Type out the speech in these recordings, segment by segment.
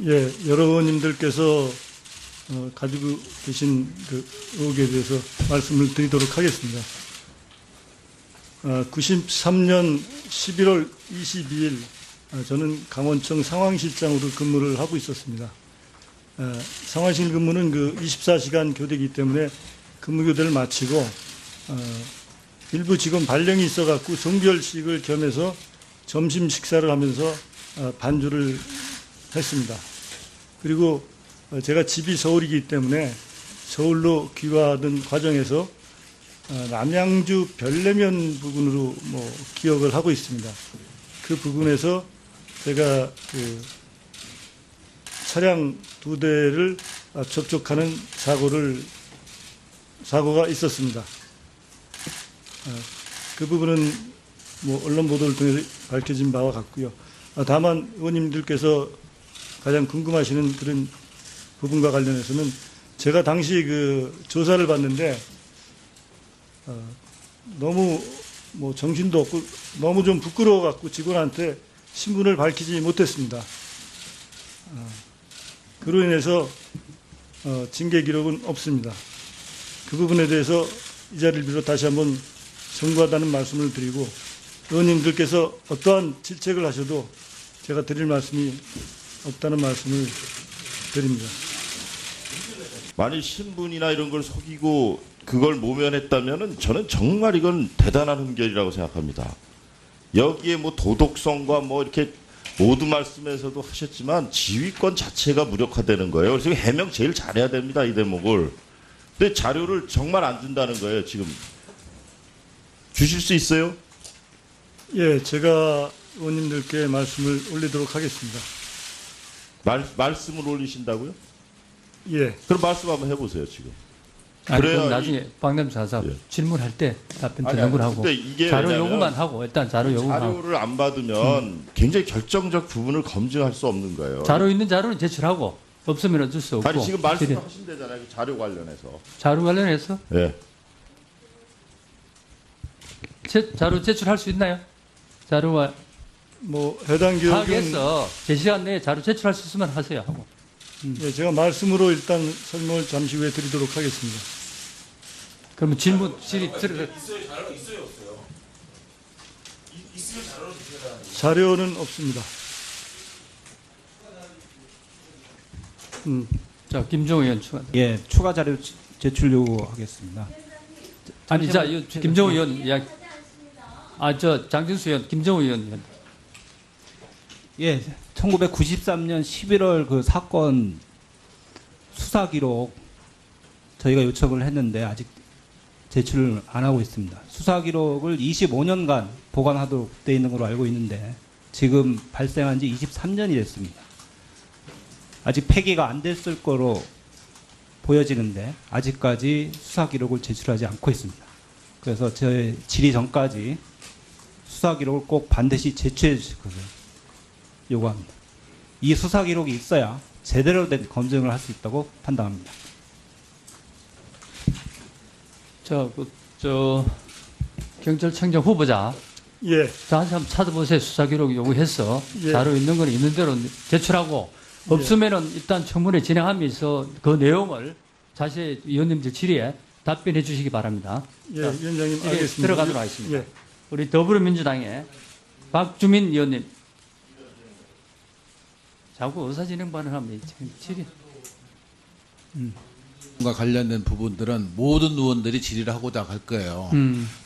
예, 여러 의원님들께서 가지고 계신 그 의혹에 대해서 말씀을 드리도록 하겠습니다. 93년 11월 22일 저는 강원청 상황실장으로 근무를 하고 있었습니다. 상황실 근무는 그 24시간 교대이기 때문에 근무 교대를 마치고 일부 직원 발령이 있어갖고 성별식을 겸해서 점심 식사를 하면서 반주를 했습니다. 그리고 제가 집이 서울이기 때문에 서울로 귀화하던 과정에서 남양주 별내면 부근으로 기억을 하고 있습니다. 그 부근에서 제가 그 차량 2대를 접촉하는 사고가 있었습니다. 그 부분은 언론 보도를 통해 밝혀진 바와 같고요. 다만 의원님들께서 가장 궁금하시는 그런 부분과 관련해서는 제가 당시 그 조사를 받는데 너무 정신도 없고 너무 좀 부끄러워 갖고 직원한테 신분을 밝히지 못했습니다. 그로 인해서 징계 기록은 없습니다. 그 부분에 대해서 이 자리를 빌어 다시 한번 송구하다는 말씀을 드리고 의원님들께서 어떠한 질책을 하셔도 제가 드릴 말씀이 없다는 말씀을 드립니다. 만일 신분이나 이런 걸 속이고 그걸 모면했다면은 저는 정말 이건 대단한 흠결이라고 생각합니다. 여기에 도덕성과 이렇게 모두 말씀에서도 하셨지만 지휘권 자체가 무력화되는 거예요. 그래서 해명 제일 잘해야 됩니다, 이 대목을. 근데 자료를 정말 안 준다는 거예요, 지금. 주실 수 있어요? 예, 제가 의원님들께 말씀을 올리도록 하겠습니다. 말씀을 올리신다고요? 예. 그럼 말씀 한번 해보세요, 지금. 그럼 나중에 박남 사사 질문할 때 답변 듣는 걸 하고 자료 요구만 하고 일단 자료 요구만 하고. 자료를 안 받으면 굉장히 결정적 부분을 검증할 수 없는 거예요. 자료 있는 자료는 제출하고 없으면 어쩔 수 없고. 아니 지금 말씀하신대잖아요. 자료 관련해서. 자료 관련해서? 예. 자료 제출할 수 있나요? 자료가 해당 기록은 파악해서 제 시간 내에 자료 제출할 수 있으면 하세요 하고. 예, 제가 말씀으로 일단 설명을 잠시 후에 드리도록 하겠습니다. 그러면 질의 들어. 자료는 없습니다. 자, 김종우 의원 추가. 예, 추가 자료 제출 요구하겠습니다. 아니, 자, 김종우 의원 이야기. 장진수 의원, 김종우 의원. 예, 1993년 11월 그 사건 수사 기록 저희가 요청을 했는데 아직 제출을 안 하고 있습니다. 수사 기록을 25년간 보관하도록 되어 있는 걸로 알고 있는데 지금 발생한 지 23년이 됐습니다. 아직 폐기가 안 됐을 거로 보여지는데 아직까지 수사 기록을 제출하지 않고 있습니다. 그래서 저희 질의 전까지 수사 기록을 꼭 반드시 제출해 주실 것을 요구합니다. 이 수사 기록이 있어야 제대로 된 검증을 할 수 있다고 판단합니다. 경찰청장 후보자. 예. 다시 한번 찾아보세요. 수사 기록 요구해서 예. 자료 있는 건 있는 대로 제출하고 없으면은 일단 청문회 진행하면서 그 내용을 자세히 위원님들 질의에 답변해 주시기 바랍니다. 예, 위원장님 질의에 알겠습니다. 들어가도록 하겠습니다. 예. 우리 더불어민주당의 박주민 의원님. 자꾸 의사진행반을 하면 질의. 과 관련된 부분들은 모든 의원들이 질의를 하고자 할 거예요.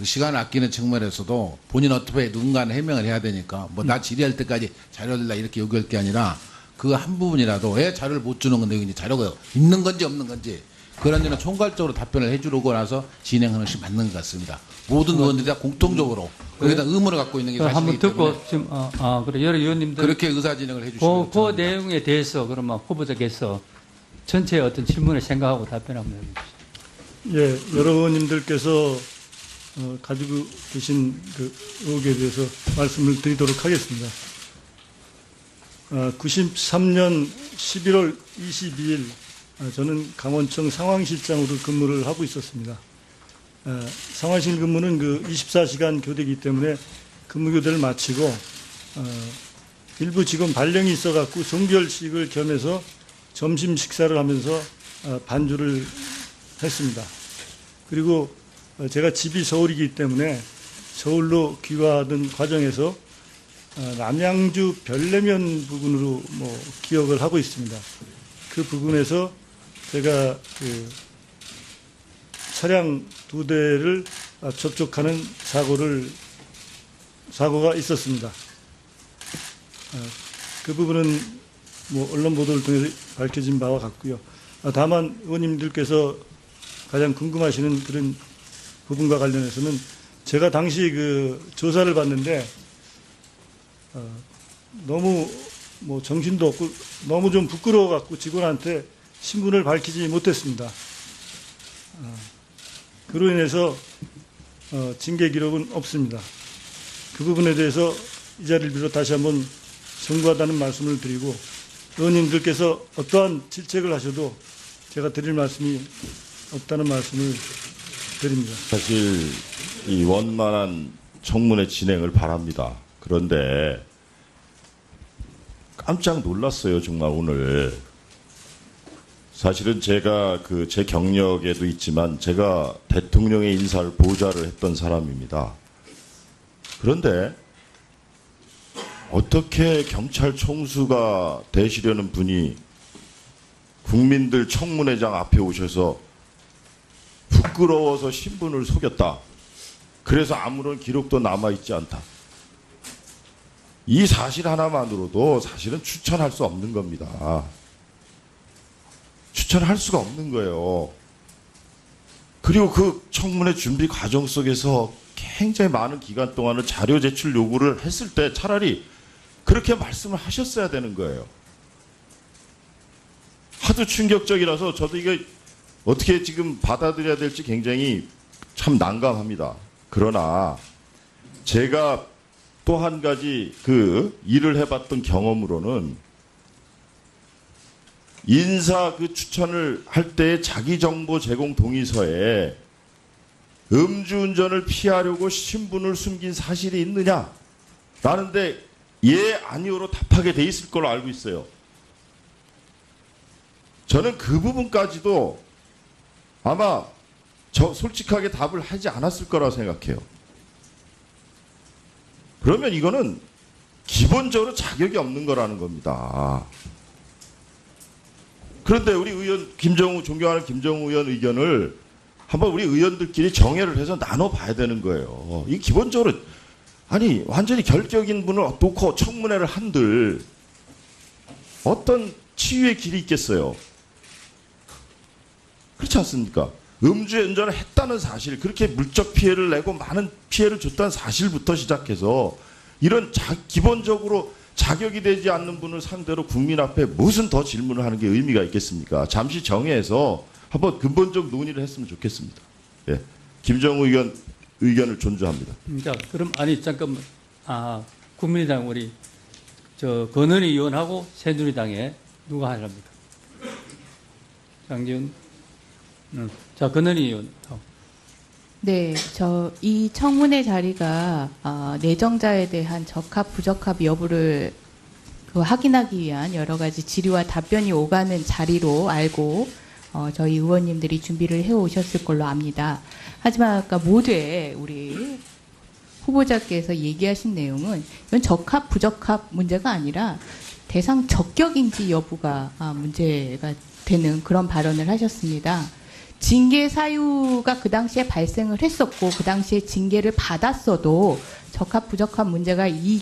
시간 아끼는 측면에서도 본인 어떻게 누군가는 해명을 해야 되니까 나 질의할 때까지 자료를 달라 이렇게 요구할 게 아니라 그 한 부분이라도 왜 자료를 못 주는 건데 이제 자료가 있는 건지 없는 건지 그런 데는 총괄적으로 답변을 해주고 나서 진행하는 것이 맞는 것 같습니다. 모든 의원들이 다 공통적으로 거기다 의문을 갖고 있는 게 사실이기 한번 듣고 때문에 지금 그래 여러 의원님들 그렇게 의사진행을 해주시면 그 내용에 대해서 그러면 후보자께서 전체 어떤 질문을 생각하고 답변하면 예, 여러 의원님들께서 가지고 계신 그 의혹에 대해서 말씀을 드리도록 하겠습니다. 93년 11월 22일 저는 강원청 상황실장으로 근무를 하고 있었습니다. 상황실 근무는 그 24시간 교대이기 때문에 근무 교대를 마치고 일부 직원 발령이 있어갖고 종결식을 겸해서 점심 식사를 하면서 반주를 했습니다. 그리고 제가 집이 서울이기 때문에 서울로 귀화하던 과정에서 남양주 별내면 부근으로 뭐 기억을 하고 있습니다. 그 부근에서 제가 그 차량 2대를 접촉하는 사고가 있었습니다. 그 부분은 뭐 언론 보도를 통해서 밝혀진 바와 같고요. 다만 의원님들께서 가장 궁금하시는 그런 부분과 관련해서는 제가 당시 그 조사를 받는데 너무 뭐 정신도 없고 너무 좀 부끄러워 갖고 직원한테 신분을 밝히지 못했습니다. 그로 인해서 징계 기록은 없습니다. 그 부분에 대해서 이 자리를 빌어 다시 한번 송구하다는 말씀을 드리고 의원님들께서 어떠한 질책을 하셔도 제가 드릴 말씀이 없다는 말씀을 드립니다. 사실 이 원만한 청문회 진행을 바랍니다. 그런데 깜짝 놀랐어요, 정말 오늘. 사실은 제가 제 경력에도 있지만 제가 대통령의 인사를 보좌를 했던 사람입니다. 그런데 어떻게 경찰 총수가 되시려는 분이 국민들 청문회장 앞에 오셔서 부끄러워서 신분을 속였다. 그래서 아무런 기록도 남아있지 않다. 이 사실 하나만으로도 사실은 추천할 수 없는 겁니다. 추천할 수가 없는 거예요. 그리고 그 청문회 준비 과정 속에서 굉장히 많은 기간 동안을 자료 제출 요구를 했을 때 차라리 그렇게 말씀을 하셨어야 되는 거예요. 하도 충격적이라서 저도 이게 어떻게 지금 받아들여야 될지 굉장히 참 난감합니다. 그러나 제가 또 한 가지 그 일을 해봤던 경험으로는 인사 그 추천을 할 때의 자기정보 제공 동의서에 음주운전을 피하려고 신분을 숨긴 사실이 있느냐? 라는데 예, 아니오로 답하게 돼 있을 걸로 알고 있어요. 저는 그 부분까지도 아마 솔직하게 답을 하지 않았을 거라고 생각해요. 그러면 이거는 기본적으로 자격이 없는 거라는 겁니다. 그런데 우리 의원 존경하는 김정우 의원 의견을 한번 우리 의원들끼리 정해를 해서 나눠봐야 되는 거예요. 이 기본적으로 아니 완전히 결격인 분을 놓고 청문회를 한들 어떤 치유의 길이 있겠어요? 그렇지 않습니까? 음주운전을 했다는 사실, 그렇게 물적 피해를 내고 많은 피해를 줬다는 사실부터 시작해서 이런 기본적으로 자격이 되지 않는 분을 상대로 국민 앞에 무슨 더 질문을 하는 게 의미가 있겠습니까? 잠시 정해서 한번 근본적 논의를 했으면 좋겠습니다. 예. 김정우 의견을 존중합니다. 자, 그럼 아니 잠깐만. 국민의당 우리 권은희 의원하고 새누리당에 누가 하랍니까? 장지훈. 자, 권은희 의원. 네, 이 청문회 자리가 내정자에 대한 적합, 부적합 여부를 확인하기 위한 여러 가지 질의와 답변이 오가는 자리로 알고 저희 의원님들이 준비를 해오셨을 걸로 압니다. 하지만 아까 모두의 우리 후보자께서 얘기하신 내용은 이건 적합, 부적합 문제가 아니라 대상 적격인지 여부가 문제가 되는 그런 발언을 하셨습니다. 징계 사유가 그 당시에 발생을 했었고 그 당시에 징계를 받았어도 적합 부적합 문제가 이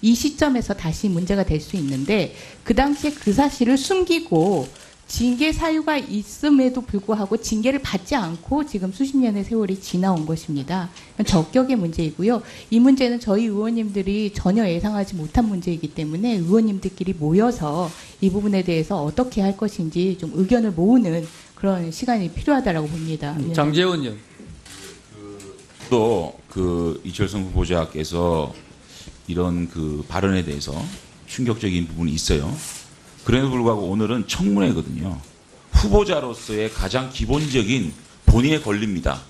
시점에서 다시 문제가 될 수 있는데 그 당시에 그 사실을 숨기고 징계 사유가 있음에도 불구하고 징계를 받지 않고 지금 수십 년의 세월이 지나온 것입니다. 적격의 문제이고요. 이 문제는 저희 의원님들이 전혀 예상하지 못한 문제이기 때문에 의원님들끼리 모여서 이 부분에 대해서 어떻게 할 것인지 좀 의견을 모으는 그런 시간이 필요하다라고 봅니다. 장재원 의원. 또 이철성 후보자께서 이런 발언에 대해서 충격적인 부분이 있어요. 그럼에도 불구하고 오늘은 청문회거든요. 후보자로서의 가장 기본적인 본인의 권리입니다.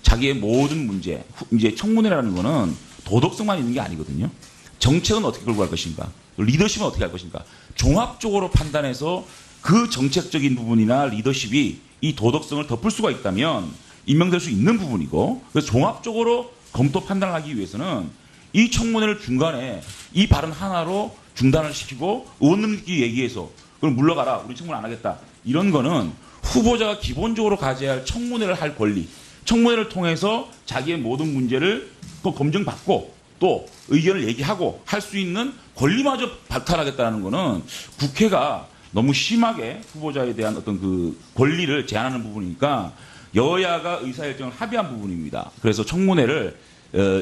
자기의 모든 문제, 이제 청문회라는 거는 도덕성만 있는 게 아니거든요. 정책은 어떻게 끌고 갈 것인가, 또 리더십은 어떻게 할 것인가. 종합적으로 판단해서 그 정책적인 부분이나 리더십이 이 도덕성을 덮을 수가 있다면 임명될 수 있는 부분이고, 그래서 종합적으로 검토 판단을 하기 위해서는 이 청문회를 중간에 이 발언 하나로 중단을 시키고 의원님들끼리 얘기해서 그럼 물러가라, 우리 청문 안 하겠다, 이런 거는 후보자가 기본적으로 가져야 할 청문회를 할 권리, 청문회를 통해서 자기의 모든 문제를 또 검증받고 또 의견을 얘기하고 할 수 있는 권리마저 박탈하겠다는 거는 국회가 너무 심하게 후보자에 대한 어떤 그 권리를 제한하는 부분이니까 여야가 의사일정을 합의한 부분입니다. 그래서 청문회를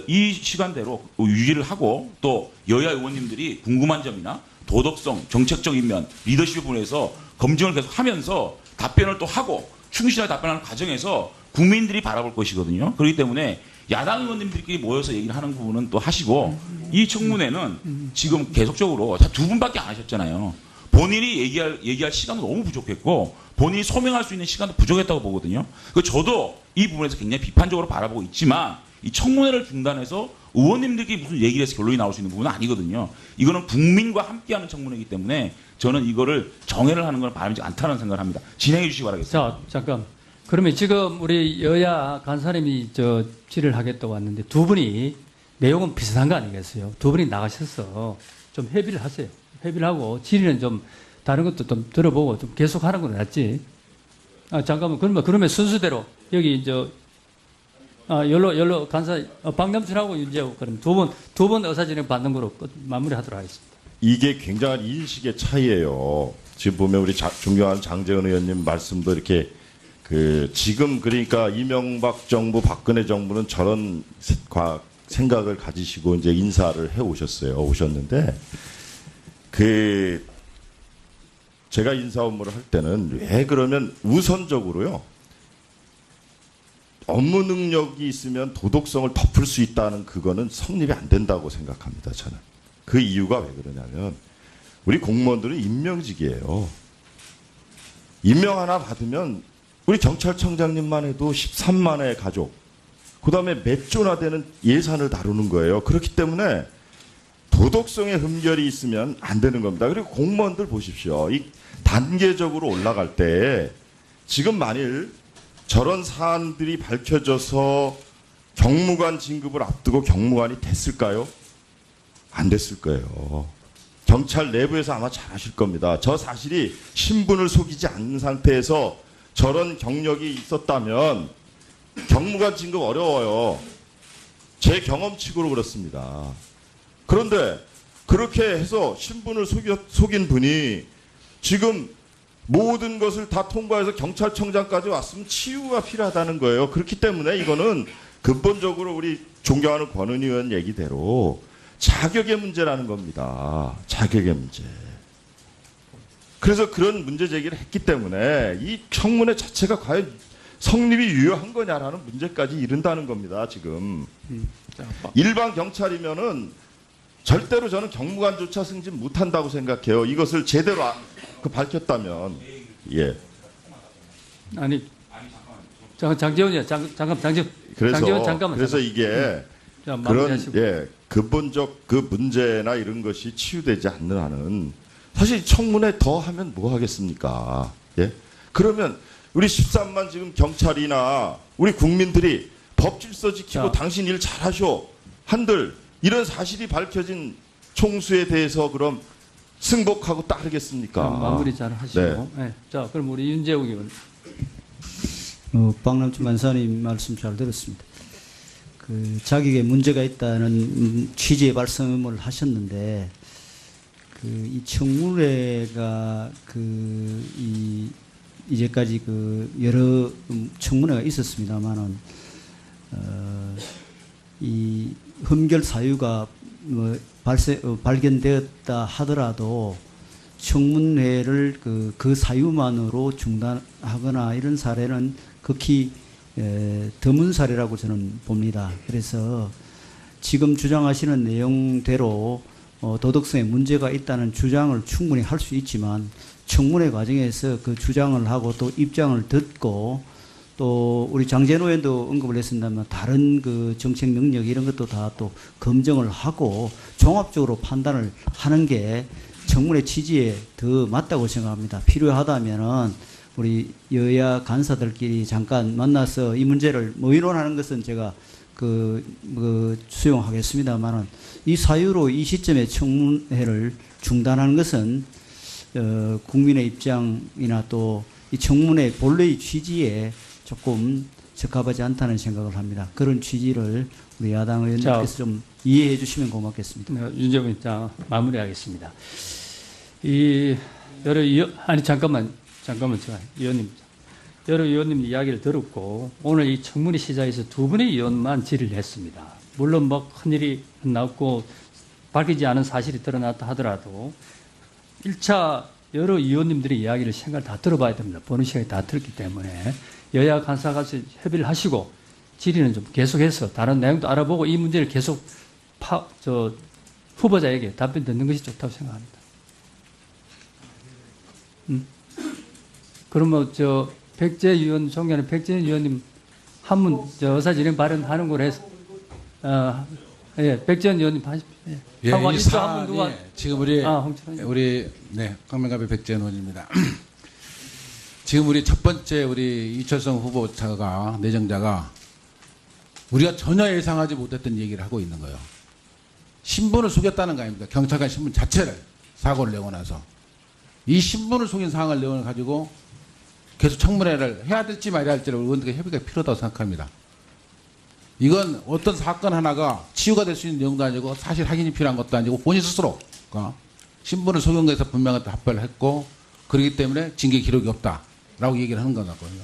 이 시간대로 유지를 하고 또 여야 의원님들이 궁금한 점이나 도덕성, 정책적인 면, 리더십 부분에서 검증을 계속 하면서 답변을 또 하고 충실하게 답변하는 과정에서 국민들이 바라볼 것이거든요. 그렇기 때문에 야당 의원님들끼리 모여서 얘기를 하는 부분은 또 하시고, 이 청문회는 지금 계속적으로 두 분밖에 안 하셨잖아요. 본인이 얘기할 시간도 너무 부족했고 본인이 소명할 수 있는 시간도 부족했다고 보거든요. 저도 이 부분에서 굉장히 비판적으로 바라보고 있지만 이 청문회를 중단해서 의원님들끼리 무슨 얘기를 해서 결론이 나올 수 있는 부분은 아니거든요. 이거는 국민과 함께하는 청문회이기 때문에 저는 이거를 정회를 하는 건 바람직하지 않다는 생각을 합니다. 진행해 주시기 바라겠습니다. 자, 잠깐. 그러면 지금 우리 여야 간사님이 질의를 하겠다고 왔는데 두 분이 내용은 비슷한 거 아니겠어요? 두 분이 나가셔서 좀 협의를 하세요. 협의를 하고 질의는 좀 다른 것도 좀 들어보고 좀 계속하는 건 낫지. 잠깐만. 그러면 순서대로 여기 연로 간사 박남춘하고 윤재욱 그럼 두 분 의사진행 받는 거로 마무리하도록 하겠습니다. 이게 굉장한 인식의 차이예요. 지금 보면 우리 존경하는 장제은 의원님 말씀도 이렇게 지금 그러니까 이명박 정부, 박근혜 정부는 저런 생각을 가지시고 이제 인사를 해 오셨는데 제가 인사 업무를 할 때는 왜 그러면 우선적으로요. 업무 능력이 있으면 도덕성을 덮을 수 있다는 그거는 성립이 안 된다고 생각합니다. 저는. 그 이유가 왜 그러냐면 우리 공무원들은 임명직이에요. 임명 하나 받으면 우리 경찰청장님만 해도 13만의 가족, 그 다음에 몇 조나 되는 예산을 다루는 거예요. 그렇기 때문에 도덕성의 흠결이 있으면 안 되는 겁니다. 그리고 공무원들 보십시오. 이 단계적으로 올라갈 때 지금 만일 저런 사안들이 밝혀져서 경무관 진급을 앞두고 경무관이 됐을까요? 안 됐을 거예요. 경찰 내부에서 아마 잘 아실 겁니다. 저 사실이 신분을 속이지 않는 상태에서 저런 경력이 있었다면 경무관 진급 어려워요. 제 경험치고로 그렇습니다. 그런데 그렇게 해서 신분을 속인 분이 지금 모든 것을 다 통과해서 경찰청장까지 왔으면 치유가 필요하다는 거예요. 그렇기 때문에 이거는 근본적으로 우리 존경하는 권은희 의원 얘기대로 자격의 문제라는 겁니다. 자격의 문제. 그래서 그런 문제 제기를 했기 때문에 이 청문회 자체가 과연 성립이 유효한 거냐라는 문제까지 이른다는 겁니다. 지금. 일반 경찰이면은 절대로 저는 경무관조차 승진 못한다고 생각해요. 이것을 제대로 밝혔다면. 예. 아니, 장재훈이야. 장재훈. 그래서 이게 그런 근본적 그 문제나 이런 것이 치유되지 않는 한은 사실 청문회 더 하면 뭐 하겠습니까? 예? 그러면 우리 13만 지금 경찰이나 우리 국민들이 법 질서 지키고 당신 일 잘하셔 한들 이런 사실이 밝혀진 총수에 대해서 그럼 승복하고 따르겠습니까? 마무리 잘 하시고. 네. 네. 자, 그럼 우리 윤재욱 의원. 박남춘 만사님 말씀 잘 들었습니다. 자격에 문제가 있다는 취지의 말씀을 하셨는데, 이 청문회가 이제까지 여러 청문회가 있었습니다만은, 이 흠결 사유가 발견되었다 하더라도 청문회를 그 사유만으로 중단하거나 이런 사례는 극히 드문 사례라고 저는 봅니다. 그래서 지금 주장하시는 내용대로 도덕성에 문제가 있다는 주장을 충분히 할 수 있지만 청문회 과정에서 그 주장을 하고 또 입장을 듣고 또 우리 장재노 의원도 언급을 했습니다만 다른 그 정책 능력 이런 것도 다 또 검증을 하고 종합적으로 판단을 하는 게 청문회 취지에 더 맞다고 생각합니다. 필요하다면은 우리 여야 간사들끼리 잠깐 만나서 이 문제를 뭐 의논하는 것은 제가 수용하겠습니다만은 이 사유로 이 시점에 청문회를 중단하는 것은 국민의 입장이나 또 이 청문회 본래의 취지에 조금 적합하지 않다는 생각을 합니다. 그런 취지를 우리 야당 의원님께서 좀 이해해 주시면 고맙겠습니다. 네, 윤정은 자 마무리하겠습니다. 잠깐만 제가 의원님 여러 의원님 이야기를 들었고 오늘 이 청문회 시작에서 두 분의 의원만 질의를 했습니다. 물론 뭐 큰일이 나왔고 밝히지 않은 사실이 드러났다 하더라도 1차 여러 의원님들의 이야기를 생각을 다 들어봐야 됩니다. 보는 시간이 다 들었기 때문에 여야 간사가 협의를 하시고 질의는 좀 계속해서 다른 내용도 알아보고 이 문제를 계속 후보자에게 답변 듣는 것이 좋다고 생각합니다. 그러면 백재 의원 존경하는 백재 의원님 한문 의사진행 발언하는 걸 해서 예, 백재 의원님 하십시오. 예, 하고 이 일조 한번 누가 사안이 지금 우리 홍철 강명갑의 백재현 의원입니다. 지금 우리 첫 번째 우리 이철성 후보자가 내정자가 우리가 전혀 예상하지 못했던 얘기를 하고 있는 거예요. 신분을 속였다는 거 아닙니까? 경찰관 신분 자체를 사고를 내고 나서 이 신분을 속인 상황을 내용 가지고 계속 청문회를 해야 될지 말아야 할지를 의원들과 협의가 필요하다고 생각합니다. 이건 어떤 사건 하나가 치유가 될 수 있는 내용도 아니고 사실 확인이 필요한 것도 아니고 본인 스스로가 신분을 속인 것에서 분명한 합발을 했고 그렇기 때문에 징계 기록이 없다라고 얘기를 하는 거거든요.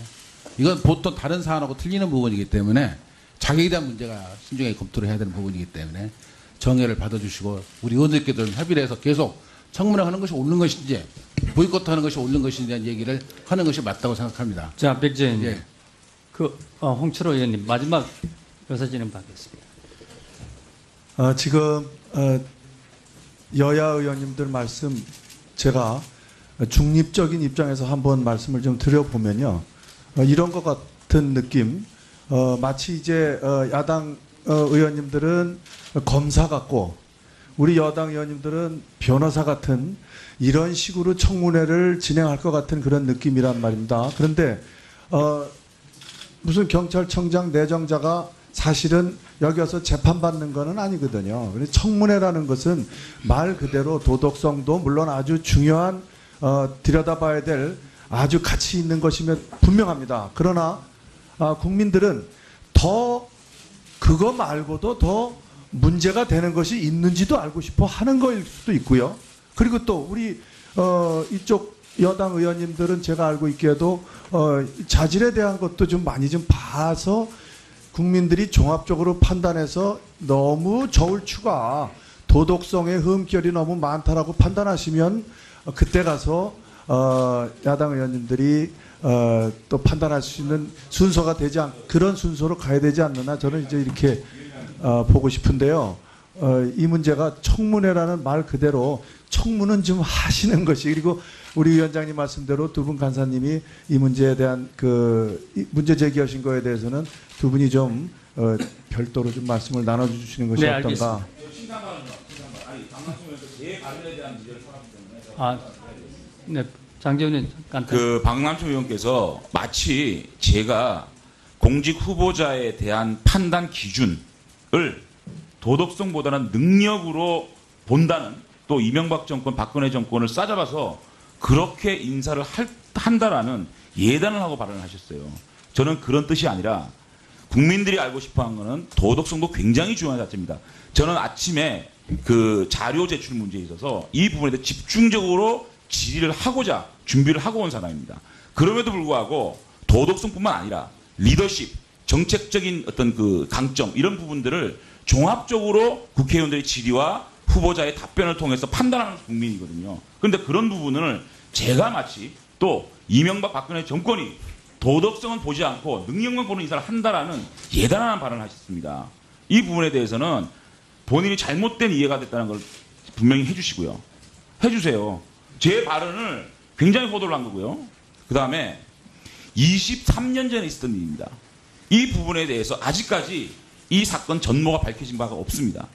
이건 보통 다른 사안하고 틀리는 부분이기 때문에 자격에 대한 문제가 신중하게 검토를 해야 되는 부분이기 때문에 정해를 받아주시고 우리 의원들께도 협의를 해서 계속 청문회 하는 것이 옳은 것인지 보이콧하는 것이 옳은 것인지 대한 얘기를 하는 것이 맞다고 생각합니다. 자, 백재 의원님. 예. 홍철호 의원님 마지막 의사진행 받겠습니다. 지금 여야 의원님들 말씀 제가 중립적인 입장에서 한번 말씀을 좀 드려보면요. 이런 것 같은 느낌, 마치 이제 야당 의원님들은 검사 같고 우리 여당 의원님들은 변호사 같은 이런 식으로 청문회를 진행할 것 같은 그런 느낌이란 말입니다. 그런데 무슨 경찰청장 내정자가 사실은 여기 와서 재판받는 거는 아니거든요. 그래서 청문회라는 것은 말 그대로 도덕성도 물론 아주 중요한 들여다봐야 될 아주 가치 있는 것이면 분명합니다. 그러나 국민들은 더 그거 말고도 더 문제가 되는 것이 있는지도 알고 싶어 하는 거일 수도 있고요. 그리고 또 우리 이쪽 여당 의원님들은 제가 알고 있기에도 자질에 대한 것도 좀 많이 좀 봐서 국민들이 종합적으로 판단해서 너무 저울추가 도덕성의 흠결이 너무 많다라고 판단하시면 그때 가서 야당 의원님들이 또 판단할 수 있는 순서가 되지 그런 순서로 가야 되지 않느냐 저는 이제 이렇게 보고 싶은데요. 이 문제가 청문회라는 말 그대로 청문은 좀 하시는 것이 그리고 우리 위원장님 말씀대로 두 분 간사님이 이 문제에 대한 이 문제 제기하신 거에 대해서는 두 분이 좀 별도로 좀 말씀을 나눠주시는 것이 어떤가. 네, 장재훈 박남춘 의원께서 마치 제가 공직 후보자에 대한 판단 기준을 도덕성보다는 능력으로 본다는 또 이명박 정권, 박근혜 정권을 싸잡아서 그렇게 인사를 한다라는 예단을 하고 발언을 하셨어요. 저는 그런 뜻이 아니라 국민들이 알고 싶어하는 것은 도덕성도 굉장히 중요한 자체입니다. 저는 아침에 그 자료 제출 문제에 있어서 이 부분에 대해 집중적으로 질의를 하고자 준비를 하고 온 사람입니다. 그럼에도 불구하고 도덕성뿐만 아니라 리더십, 정책적인 어떤 그 강점 이런 부분들을 종합적으로 국회의원들의 질의와 후보자의 답변을 통해서 판단하는 국민이거든요. 그런데 그런 부분을 제가 마치 또 이명박 박근혜 정권이 도덕성은 보지 않고 능력만 보는 인사를 한다라는 예단한 발언을 하셨습니다. 이 부분에 대해서는 본인이 잘못된 이해가 됐다는 걸 분명히 해주시고요. 해주세요. 제 발언을 굉장히 호도를 한 거고요. 그 다음에 23년 전에 있었던 일입니다. 이 부분에 대해서 아직까지 이 사건 전모가 밝혀진 바가 없습니다.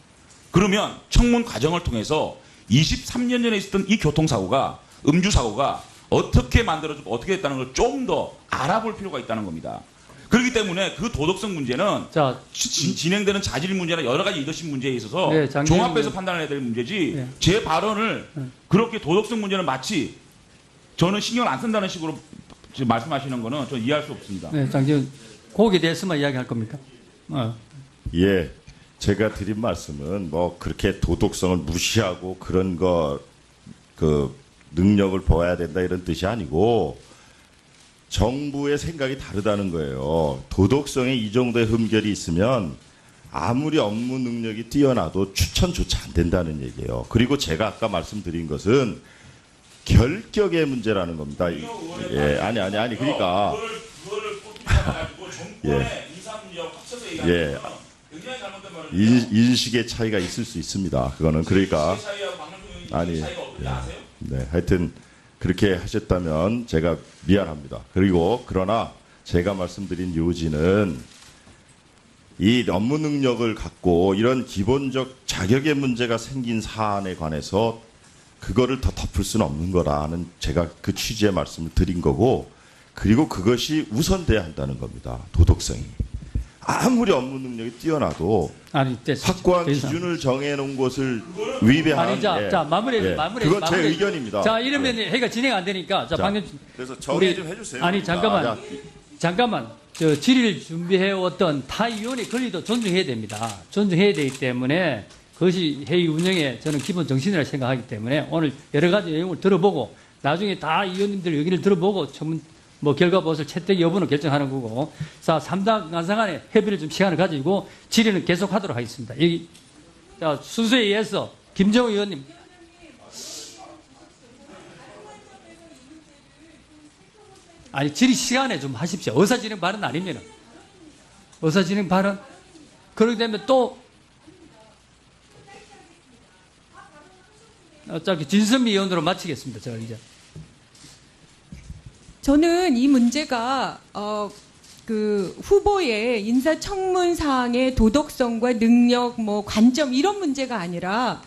그러면 청문 과정을 통해서 23년 전에 있었던 이 교통사고가, 음주사고가 어떻게 만들어지고 어떻게 됐다는 걸 좀 더 알아볼 필요가 있다는 겁니다. 그렇기 때문에 그 도덕성 문제는 자, 진행되는 자질 문제나 여러 가지 리더십 문제에 있어서 네, 장관님. 종합해서 판단을 해야 될 문제지 네. 제 발언을 그렇게 도덕성 문제는 마치 저는 신경을 안 쓴다는 식으로 지금 말씀하시는 거는 좀 이해할 수 없습니다. 네, 장지훈, 거기에 대해서만 이야기할 겁니까? 예, 제가 드린 말씀은 뭐 그렇게 도덕성을 무시하고 그런 그 능력을 보아야 된다 이런 뜻이 아니고 정부의 생각이 다르다는 거예요. 도덕성에 이 정도의 흠결이 있으면 아무리 업무 능력이 뛰어나도 추천조차 안 된다는 얘기예요. 그리고 제가 아까 말씀드린 것은 결격의 문제라는 겁니다. 예, 아니. 그러니까 그거를 꼽히셔가지고 정권의 예. 인사 문제와 합쳐서 예. 얘기하는 건 굉장히 잘못된 말입니다. 인식의 차이가 있을 수 있습니다. 그거는 그러니까 인식의 차이하고 방송의 아니, 차이가 어떤지 예. 아세요? 네, 하여튼 그렇게 하셨다면 제가 미안합니다. 그리고 그러나 제가 말씀드린 요지는 이 업무 능력을 갖고 이런 기본적 자격의 문제가 생긴 사안에 관해서 그거를 더 덮을 수는 없는 거라는 제가 그 취지의 말씀을 드린 거고, 그리고 그것이 우선돼야 한다는 겁니다. 도덕성이. 아무리 업무 능력이 뛰어나도 아니, 확고한 기준을 정해놓은 것을 위배한. 아니, 자, 마무리. 그건 제 의견입니다. 자, 이러면 회의가 진행 안 되니까. 자, 방금. 그래서 정리 좀 해주세요. 아니, 잠깐만. 저 질의를 준비해왔던 타위원의 권리도 존중해야 됩니다. 존중해야 되기 때문에 그것이 회의 운영의 저는 기본 정신이라 생각하기 때문에 오늘 여러 가지 내용을 들어보고 나중에 다 의원님들 의견을 들어보고 뭐 결과 무엇을 채택 여부는 결정하는 거고, 자, 3당 간사간에 협의를 좀 시간을 가지고 질의는 계속하도록 하겠습니다. 여기 자, 순서에 의해서 김정우 의원님. 아니, 질의 시간에 좀 하십시오. 의사진행 발언 아니면은 의사진행 발언 그렇게 되면 또 짧게 진선미 의원으로 마치겠습니다. 제가 이제. 저는 이 문제가 그 후보의 인사청문 사항의 도덕성과 능력, 뭐 관점 이런 문제가 아니라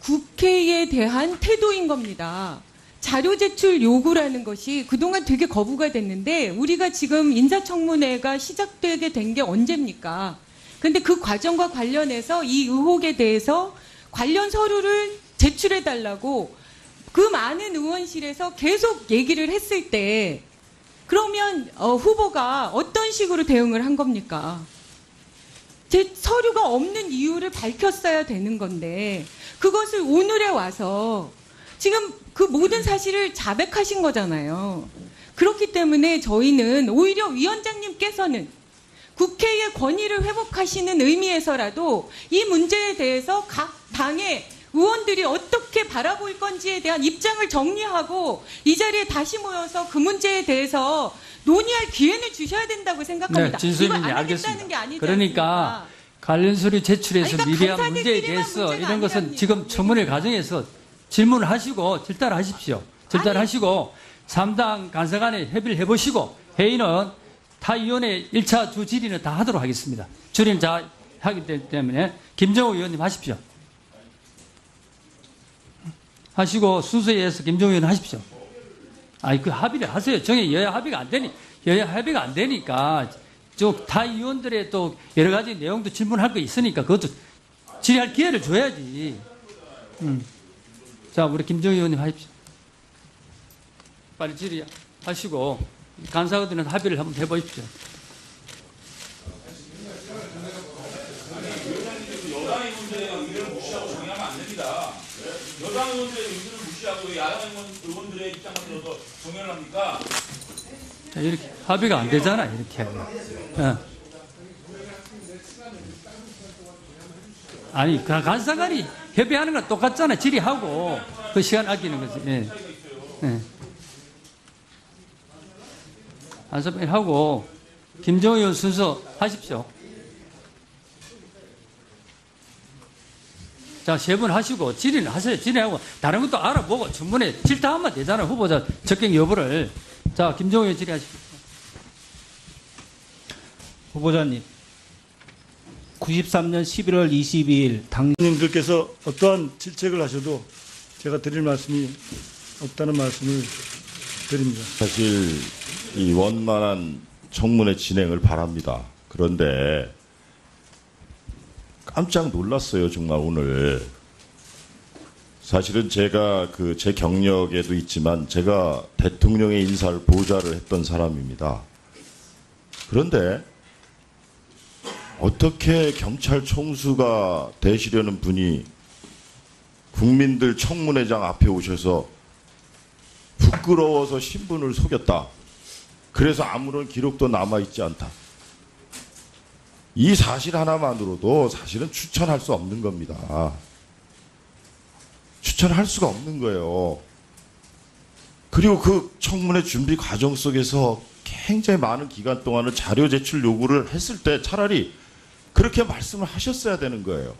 국회에 대한 태도인 겁니다. 자료 제출 요구라는 것이 그동안 되게 거부가 됐는데 우리가 지금 인사청문회가 시작되게 된 게 언제입니까? 근데 그 과정과 관련해서 이 의혹에 대해서 관련 서류를 제출해달라고 그 많은 의원실에서 계속 얘기를 했을 때 그러면 후보가 어떤 식으로 대응을 한 겁니까? 제 서류가 없는 이유를 밝혔어야 되는 건데 그것을 오늘에 와서 지금 그 모든 사실을 자백하신 거잖아요. 그렇기 때문에 저희는 오히려 위원장님께서는 국회의 권위를 회복하시는 의미에서라도 이 문제에 대해서 각 당의 의원들이 어떻게 바라볼 건지에 대한 입장을 정리하고 이 자리에 다시 모여서 그 문제에 대해서 논의할 기회를 주셔야 된다고 생각합니다. 네, 진수님이 이걸 안 알겠습니다. 하겠다는 게 아니지 그러니까 않습니까? 관련 서류 제출해서 아니, 그러니까 미비한 문제에 간사들끼리만 대해서 문제가 이런 것은 아니랍니다. 지금 청문회 과정에서 질문을 하시고 질타하십시오. 질타하시고 3당 간사간에 협의를 해보시고 회의는 타위원회 1차 주 질의는 다 하도록 하겠습니다. 질의는 다 하기 때문에 김정우 의원님 하십시오. 하시고 순서에 의해서 김정우 의원 하십시오. 아니, 그 합의를 하세요. 여야 합의가 안 되니까 타위원들의 또 여러 가지 내용도 질문할 거 있으니까 그것도 질의할 기회를 줘야지. 자, 우리 김정우 의원님 하십시오. 빨리 질의하시고 간사들은 합의를 한번 해보십시오. 여당 의원들의 의견을 무시하고 정의하면 안 됩니다. 여당 의원들의 의견을 무시하고 야당 의원들의 입장을 들어서 정의를 합니까? 자, 이렇게 합의가 안 되잖아, 이렇게. 아니, 간사간이 협의하는 건 똑같잖아. 질의하고 그 시간 아끼는 거지. 예. 예. 간사간이 하고 김정우 의원 순서 하십시오. 자, 세 분 하시고 질의는 하세요. 질의하고 다른 것도 알아보고 청문회 질타하면 되잖아요. 후보자 적격 여부를. 자, 김정우 의원 질의하십시오. 후보자님, 93년 11월 22일 당 님들께서 어떠한 질책을 하셔도 제가 드릴 말씀이 없다는 말씀을 드립니다. 사실 이 원만한 청문회 진행을 바랍니다. 그런데 깜짝 놀랐어요, 정말 오늘. 사실은 제가 제 경력에도 있지만 제가 대통령의 인사를 보좌를 했던 사람입니다. 그런데 어떻게 경찰 총수가 되시려는 분이 국민들 청문회장 앞에 오셔서 부끄러워서 신분을 속였다. 그래서 아무런 기록도 남아있지 않다. 이 사실 하나만으로도 사실은 추천할 수 없는 겁니다. 추천할 수가 없는 거예요. 그리고 그 청문회 준비 과정 속에서 굉장히 많은 기간 동안을 자료 제출 요구를 했을 때 차라리 그렇게 말씀을 하셨어야 되는 거예요.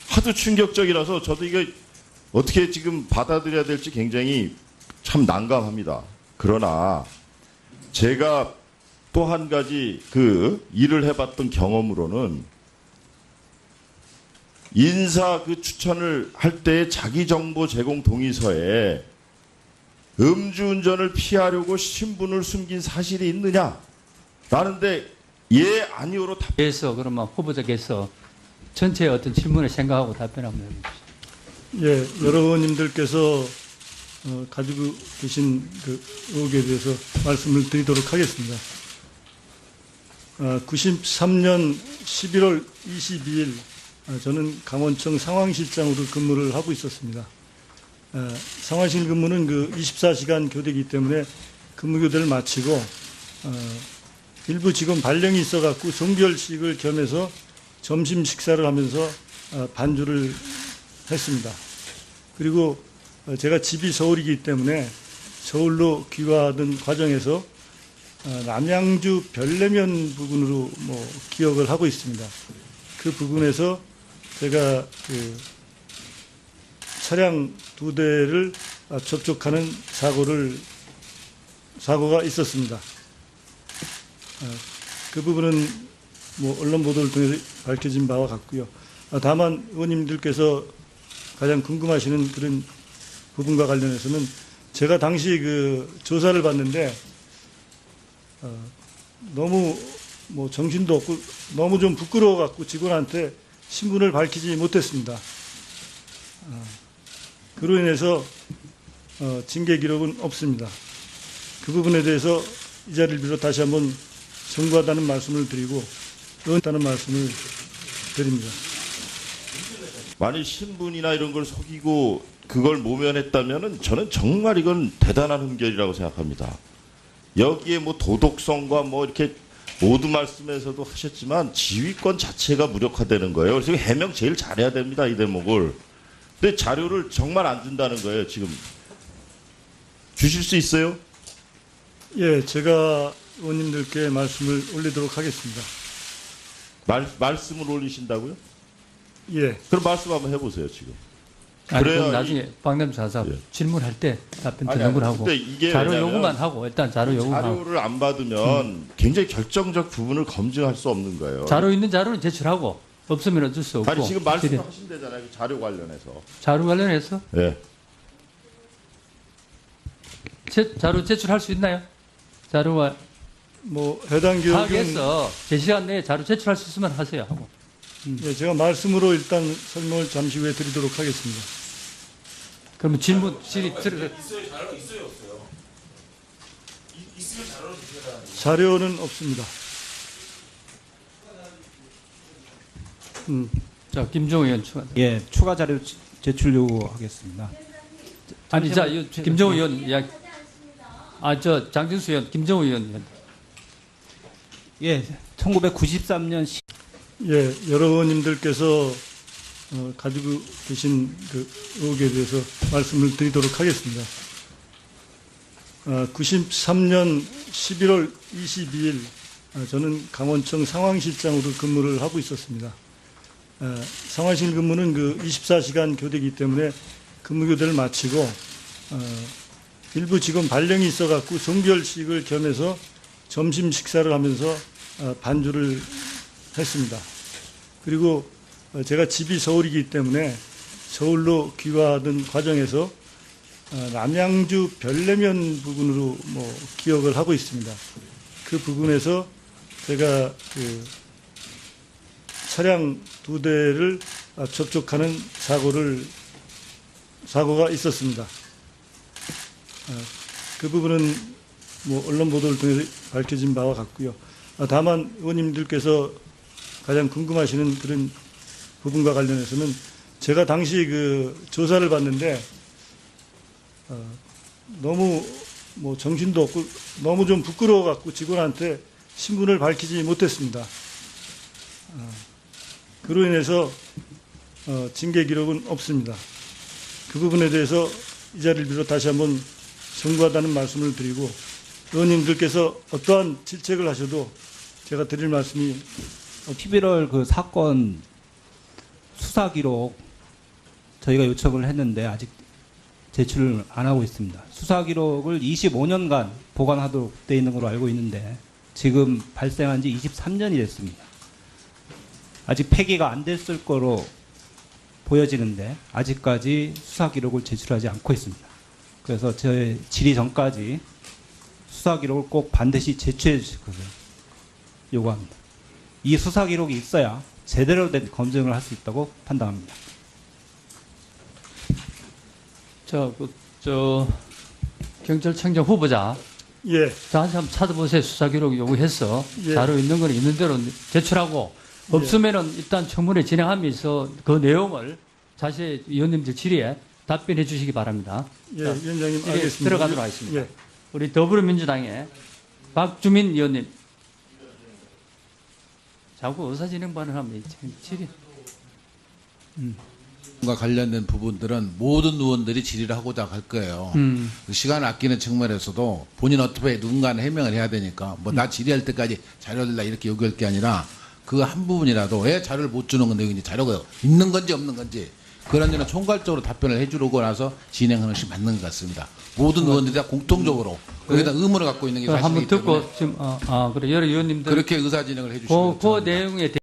하도 충격적이라서 저도 이게 어떻게 지금 받아들여야 될지 굉장히 참 난감합니다. 그러나 제가 또 한 가지 일을 해봤던 경험으로는 인사 추천을 할 때의 자기정보 제공 동의서에 음주운전을 피하려고 신분을 숨긴 사실이 있느냐? 라는데 예, 아니오로 답. 그래서 그러면 후보자께서 전체 어떤 질문을 생각하고 답변 한번 해주시죠. 예, 여러 의원님들께서 가지고 계신 의혹에 대해서 말씀을 드리도록 하겠습니다. 93년 11월 22일 저는 강원청 상황실장으로 근무를 하고 있었습니다. 상황실 근무는 24시간 교대이기 때문에 근무 교대를 마치고 일부 직원 발령이 있어갖고 종결식을 겸해서 점심 식사를 하면서 반주를 했습니다. 그리고 제가 집이 서울이기 때문에 서울로 귀화하던 과정에서 남양주 별내면 부근으로 기억을 하고 있습니다. 그 부근에서 제가 차량 2대를 접촉하는 사고가 있었습니다. 그 부분은 언론 보도를 통해 밝혀진 바와 같고요. 다만 의원님들께서 가장 궁금하시는 그런 부분과 관련해서는 제가 당시 조사를 받는데 너무 정신도 없고 너무 좀 부끄러워 갖고 직원한테 신분을 밝히지 못했습니다. 그로 인해서 징계 기록은 없습니다. 그 부분에 대해서 이 자리를 빌어 다시 한번 송구하다는 말씀을 드리고 의원다는 말씀을 드립니다. 만일 신분이나 이런 걸 속이고 그걸 모면했다면은 저는 정말 이건 대단한 흠결이라고 생각합니다. 여기에 도덕성과 이렇게 모두 말씀에서도 하셨지만 지휘권 자체가 무력화되는 거예요. 그래서 해명 제일 잘해야 됩니다, 이 대목을. 근데 자료를 정말 안 준다는 거예요, 지금. 주실 수 있어요? 예, 제가 의원님들께 말씀을 올리도록 하겠습니다. 말씀을 올리신다고요? 예. 그럼 말씀 한번 해보세요, 지금. 아니, 그래야 그럼 나중에 박냄사사 예. 질문할 때 답변 아니, 드는 걸 하고 근데 이게 자료 왜냐면 요구만 하고 일단 자료 요구만 하고 자료를 안 받으면 굉장히 결정적 부분을 검증할 수 없는 거예요. 자료 있는 자료는 제출하고 없으면 어쩔 수 없고. 아니 지금 말씀하신 데잖아요. 그 자료 관련해서. 자료 관련해서 예. 자료 제출할 수 있나요? 자료와 해당 기록은 파악해서 제 시간 내에 자료 제출할 수 있으면 하세요 하고. 예, 제가 말씀으로 일단 설명을 잠시 후에 드리도록 하겠습니다. 그러면 질의 들어. 자료는 없습니다. 자, 김종우 의원 추가. 예, 추가 자료 제출 요구하겠습니다. 아니, 자, 김종우 의원 이야기. 장진수 의원, 김종우 의원. 예, 1993년 예, 여러 의원님들께서 가지고 계신 의혹에 대해서 말씀을 드리도록 하겠습니다. 93년 11월 22일 저는 강원청 상황실장으로 근무를 하고 있었습니다. 상황실 근무는 24시간 교대이기 때문에 근무 교대를 마치고 일부 직원 발령이 있어갖고 종결식을 겸해서 점심 식사를 하면서 반주를 했습니다. 그리고 제가 집이 서울이기 때문에 서울로 귀화하던 과정에서 남양주 별내면 부근으로 뭐 기억을 하고 있습니다. 그 부근에서 제가 그 차량 2대를 접촉하는 사고가 있었습니다. 그 부분은 뭐 언론 보도를 통해 밝혀진 바와 같고요. 다만 의원님들께서 가장 궁금하시는 그런 부분과 관련해서는 제가 당시 그 조사를 받는데 너무 뭐 정신도 없고 너무 좀 부끄러워 갖고 직원한테 신분을 밝히지 못했습니다. 그로 인해서 징계 기록은 없습니다. 그 부분에 대해서 이 자리를 빌어 다시 한번 송구하다는 말씀을 드리고 의원님들께서 어떠한 질책을 하셔도 제가 드릴 말씀이 11월 그 사건 수사 기록 저희가 요청을 했는데 아직 제출을 안 하고 있습니다. 수사 기록을 25년간 보관하도록 되어 있는 걸로 알고 있는데 지금 발생한 지 23년이 됐습니다. 아직 폐기가 안 됐을 거로 보여지는데 아직까지 수사 기록을 제출하지 않고 있습니다. 그래서 저희 질의 전까지 수사 기록을 꼭 반드시 제출해 주실 것을 요구합니다. 이 수사 기록이 있어야 제대로 된 검증을 할 수 있다고 판단합니다. 경찰청장 후보자. 예, 저한테 한번 찾아보세요. 수사 기록 요구해서 예. 자료 있는 거는 있는 대로 제출하고 없으면은 일단 청문회 진행하면서 그 내용을 자세히 위원님들 질의에 답변해 주시기 바랍니다. 예, 자, 위원장님 이제 알겠습니다. 들어가도록 하겠습니다. 예. 우리 더불어민주당의 박주민 의원님. 자꾸 의사진행반을 하면 질의. 과 관련된 부분들은 모든 의원들이 질의를 하고자 할 거예요. 그 시간 아끼는 측면에서도 본인 어떻게 누군가는 해명을 해야 되니까 뭐 나 질의할 때까지 자료를 달라 이렇게 요구할 게 아니라 그 한 부분이라도 왜 자료를 못 주는 건데 이제 자료가 있는 건지 없는 건지 그런 데는 총괄적으로 답변을 해주고 나서 진행하는 것이 맞는 것 같습니다. 모든 의원들이 다 공통적으로 거기다 의문을 갖고 있는 게 한번 사실이기 때문에 듣고 지금 그래 여러 의원님들 그렇게 의사 진행을 해주시면 그 내용에